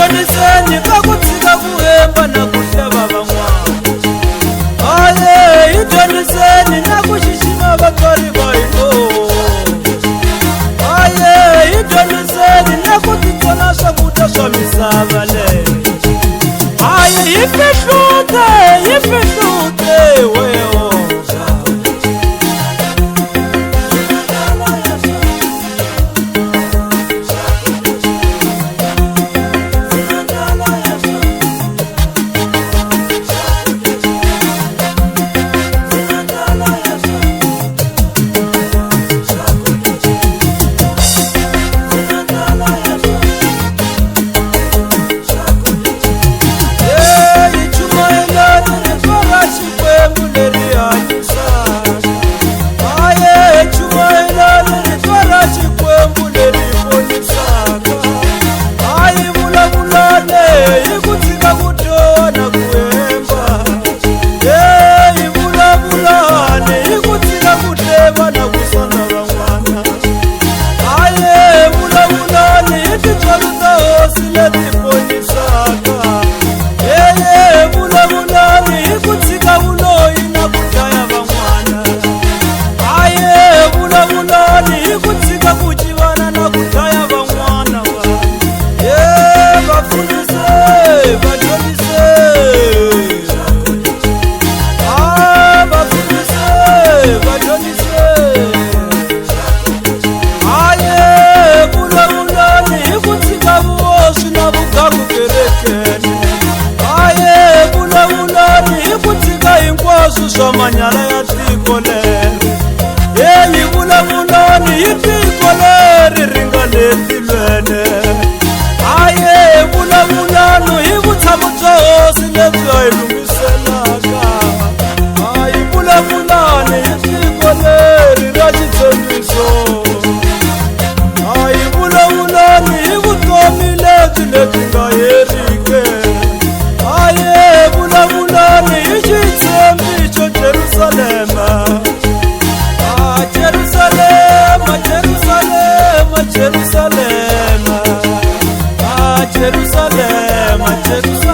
Joniseni kakutsika kuhemba na kuhleba van'wana. Aye Joniseni na kuxixima vatswari va hina. Aye Joniseni na ku titsona swakudya swa misava leyi. Aye hi fihlute weho. Manyala ya tiko leri, yeyi vulavulani hi tiko leri ri nga le tilwene. Aye vulavulani hi vutshamo bya hosi lebyi hi lunghiselaka. Aye vulavulani hi tiko leri ra xitshembiso. Aye vulavulani hi vutomi lebyi nga herike. Aye vulavulani hi xitshembiso Jerusalema, Jerusalema, Jerusalema, Jerusalema, Jerusalema, Jerusalema.